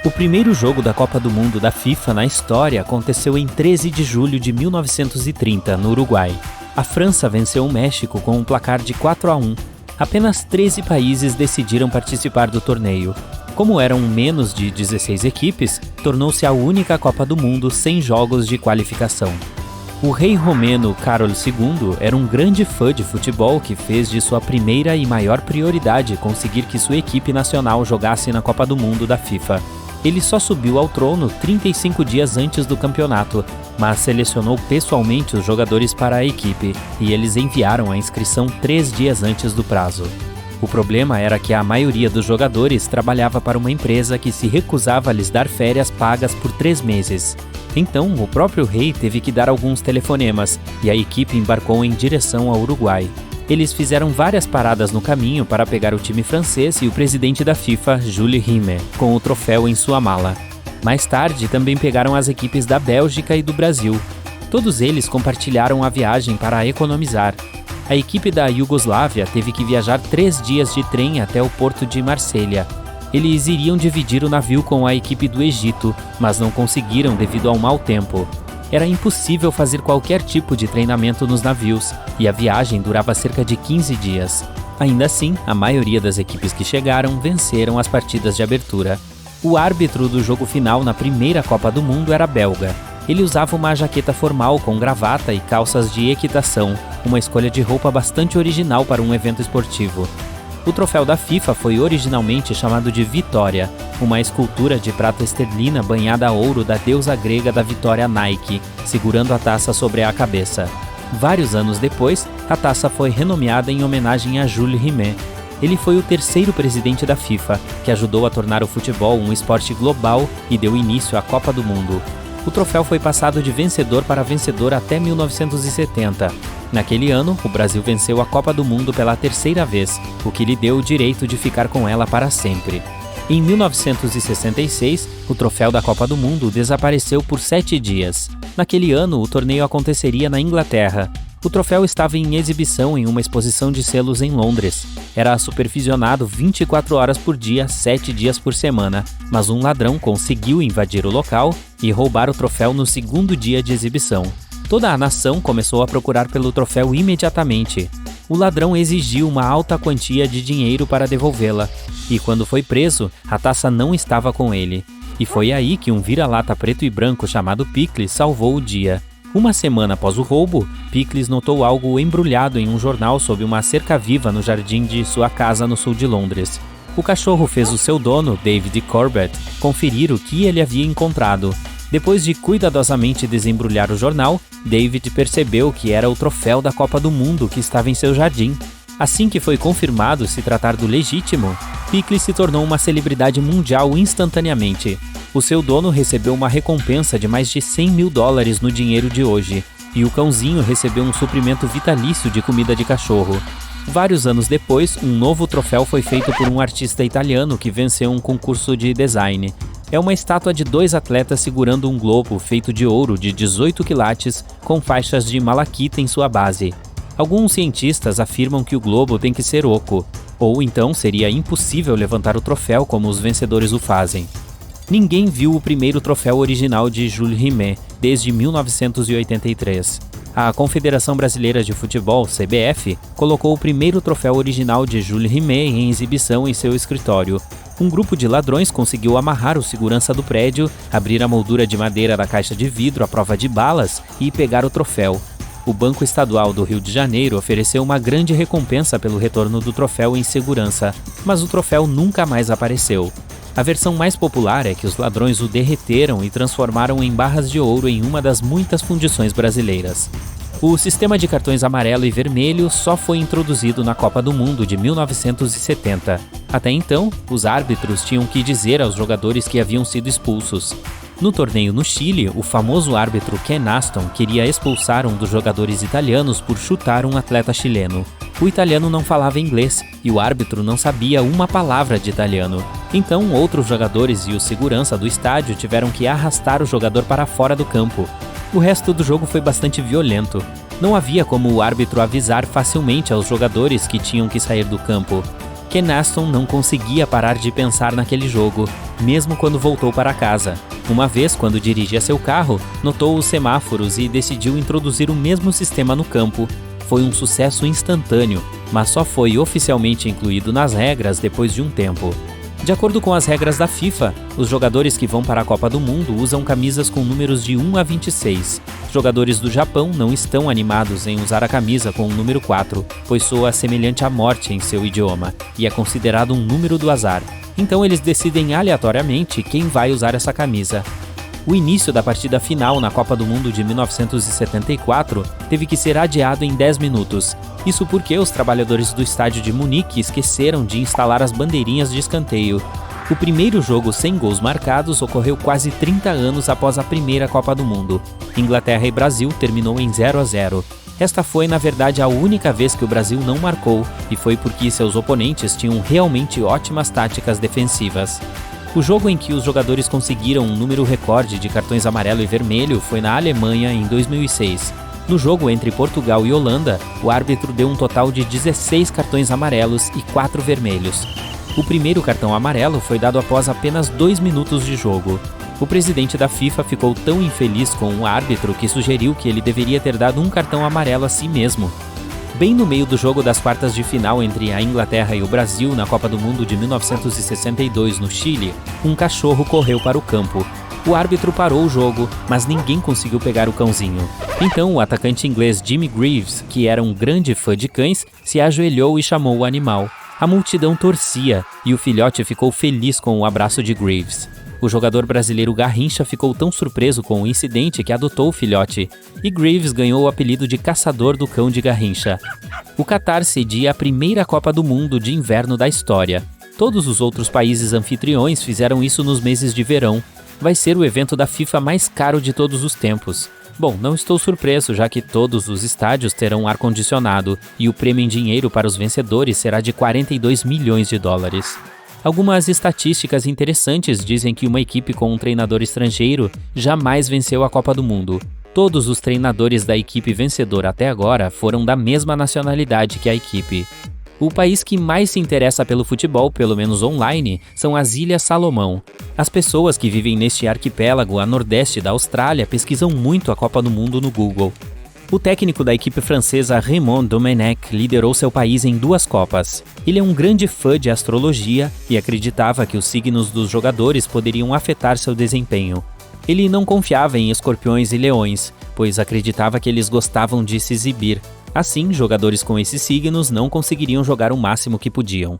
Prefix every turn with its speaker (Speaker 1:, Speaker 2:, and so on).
Speaker 1: O primeiro jogo da Copa do Mundo da FIFA na história aconteceu em 13 de julho de 1930, no Uruguai. A França venceu o México com um placar de 4-1. Apenas 13 países decidiram participar do torneio. Como eram menos de 16 equipes, tornou-se a única Copa do Mundo sem jogos de qualificação. O rei romeno Carlos II era um grande fã de futebol que fez de sua primeira e maior prioridade conseguir que sua equipe nacional jogasse na Copa do Mundo da FIFA. Ele só subiu ao trono 35 dias antes do campeonato, mas selecionou pessoalmente os jogadores para a equipe e eles enviaram a inscrição 3 dias antes do prazo. O problema era que a maioria dos jogadores trabalhava para uma empresa que se recusava a lhes dar férias pagas por 3 meses. Então, o próprio rei teve que dar alguns telefonemas e a equipe embarcou em direção ao Uruguai. Eles fizeram várias paradas no caminho para pegar o time francês e o presidente da FIFA, Jules Rimet, com o troféu em sua mala. Mais tarde, também pegaram as equipes da Bélgica e do Brasil. Todos eles compartilharam a viagem para economizar. A equipe da Iugoslávia teve que viajar 3 dias de trem até o porto de Marselha. Eles iriam dividir o navio com a equipe do Egito, mas não conseguiram devido ao mau tempo. Era impossível fazer qualquer tipo de treinamento nos navios, e a viagem durava cerca de 15 dias. Ainda assim, a maioria das equipes que chegaram venceram as partidas de abertura. O árbitro do jogo final na primeira Copa do Mundo era belga. Ele usava uma jaqueta formal com gravata e calças de equitação, uma escolha de roupa bastante original para um evento esportivo. O troféu da FIFA foi originalmente chamado de Vitória, uma escultura de prata esterlina banhada a ouro da deusa grega da vitória Nike, segurando a taça sobre a cabeça. Vários anos depois, a taça foi renomeada em homenagem a Jules Rimet. Ele foi o terceiro presidente da FIFA, que ajudou a tornar o futebol um esporte global e deu início à Copa do Mundo. O troféu foi passado de vencedor para vencedor até 1970. Naquele ano, o Brasil venceu a Copa do Mundo pela 3ª vez, o que lhe deu o direito de ficar com ela para sempre. Em 1966, o troféu da Copa do Mundo desapareceu por 7 dias. Naquele ano, o torneio aconteceria na Inglaterra. O troféu estava em exibição em uma exposição de selos em Londres. Era supervisionado 24 horas por dia, 7 dias por semana, mas um ladrão conseguiu invadir o local e roubar o troféu no 2º dia de exibição. Toda a nação começou a procurar pelo troféu imediatamente. O ladrão exigiu uma alta quantia de dinheiro para devolvê-la, e quando foi preso, a taça não estava com ele. E foi aí que um vira-lata preto e branco chamado Pickles salvou o dia. Uma semana após o roubo, Pickles notou algo embrulhado em um jornal sob uma cerca viva no jardim de sua casa no sul de Londres. O cachorro fez o seu dono, David Corbett, conferir o que ele havia encontrado. Depois de cuidadosamente desembrulhar o jornal, David percebeu que era o troféu da Copa do Mundo que estava em seu jardim. Assim que foi confirmado se tratar do legítimo, Pickles se tornou uma celebridade mundial instantaneamente. O seu dono recebeu uma recompensa de mais de $100 mil no dinheiro de hoje, e o cãozinho recebeu um suprimento vitalício de comida de cachorro. Vários anos depois, um novo troféu foi feito por um artista italiano que venceu um concurso de design. É uma estátua de 2 atletas segurando um globo feito de ouro de 18 quilates com faixas de malaquita em sua base. Alguns cientistas afirmam que o globo tem que ser oco, ou então seria impossível levantar o troféu como os vencedores o fazem. Ninguém viu o primeiro troféu original de Jules Rimet desde 1983. A Confederação Brasileira de Futebol, CBF, colocou o primeiro troféu original de Jules Rimet em exibição em seu escritório. Um grupo de ladrões conseguiu amarrar o segurança do prédio, abrir a moldura de madeira da caixa de vidro à prova de balas e pegar o troféu. O Banco Estadual do Rio de Janeiro ofereceu uma grande recompensa pelo retorno do troféu em segurança, mas o troféu nunca mais apareceu. A versão mais popular é que os ladrões o derreteram e transformaram em barras de ouro em uma das muitas fundições brasileiras. O sistema de cartões amarelo e vermelho só foi introduzido na Copa do Mundo de 1970. Até então, os árbitros tinham que dizer aos jogadores que haviam sido expulsos. No torneio no Chile, o famoso árbitro Ken Aston queria expulsar um dos jogadores italianos por chutar um atleta chileno. O italiano não falava inglês e o árbitro não sabia uma palavra de italiano. Então, outros jogadores e o segurança do estádio tiveram que arrastar o jogador para fora do campo. O resto do jogo foi bastante violento. Não havia como o árbitro avisar facilmente aos jogadores que tinham que sair do campo. Ken Aston não conseguia parar de pensar naquele jogo, mesmo quando voltou para casa. Uma vez, quando dirigia seu carro, notou os semáforos e decidiu introduzir o mesmo sistema no campo. Foi um sucesso instantâneo, mas só foi oficialmente incluído nas regras depois de um tempo. De acordo com as regras da FIFA, os jogadores que vão para a Copa do Mundo usam camisas com números de 1 a 26. Jogadores do Japão não estão animados em usar a camisa com o número 4, pois soa semelhante à morte em seu idioma, e é considerado um número do azar. Então eles decidem aleatoriamente quem vai usar essa camisa. O início da partida final na Copa do Mundo de 1974 teve que ser adiado em 10 minutos. Isso porque os trabalhadores do estádio de Munique esqueceram de instalar as bandeirinhas de escanteio. O primeiro jogo sem gols marcados ocorreu quase 30 anos após a primeira Copa do Mundo. Inglaterra e Brasil terminou em 0 a 0. Esta foi, na verdade, a única vez que o Brasil não marcou, e foi porque seus oponentes tinham realmente ótimas táticas defensivas. O jogo em que os jogadores conseguiram um número recorde de cartões amarelo e vermelho foi na Alemanha em 2006. No jogo entre Portugal e Holanda, o árbitro deu um total de 16 cartões amarelos e 4 vermelhos. O primeiro cartão amarelo foi dado após apenas 2 minutos de jogo. O presidente da FIFA ficou tão infeliz com o árbitro que sugeriu que ele deveria ter dado um cartão amarelo a si mesmo. Bem no meio do jogo das quartas de final entre a Inglaterra e o Brasil na Copa do Mundo de 1962 no Chile, um cachorro correu para o campo. O árbitro parou o jogo, mas ninguém conseguiu pegar o cãozinho. Então o atacante inglês Jimmy Greaves, que era um grande fã de cães, se ajoelhou e chamou o animal. A multidão torcia e o filhote ficou feliz com o abraço de Greaves. O jogador brasileiro Garrincha ficou tão surpreso com o incidente que adotou o filhote, e Greaves ganhou o apelido de Caçador do Cão de Garrincha. O Catar cedia a primeira Copa do Mundo de inverno da história. Todos os outros países anfitriões fizeram isso nos meses de verão. Vai ser o evento da FIFA mais caro de todos os tempos. Bom, não estou surpreso, já que todos os estádios terão ar-condicionado, e o prêmio em dinheiro para os vencedores será de 42 milhões de dólares. Algumas estatísticas interessantes dizem que uma equipe com um treinador estrangeiro jamais venceu a Copa do Mundo. Todos os treinadores da equipe vencedora até agora foram da mesma nacionalidade que a equipe. O país que mais se interessa pelo futebol, pelo menos online, são as Ilhas Salomão. As pessoas que vivem neste arquipélago a nordeste da Austrália pesquisam muito a Copa do Mundo no Google. O técnico da equipe francesa Raymond Domenech liderou seu país em 2 Copas. Ele é um grande fã de astrologia e acreditava que os signos dos jogadores poderiam afetar seu desempenho. Ele não confiava em escorpiões e leões, pois acreditava que eles gostavam de se exibir. Assim, jogadores com esses signos não conseguiriam jogar o máximo que podiam.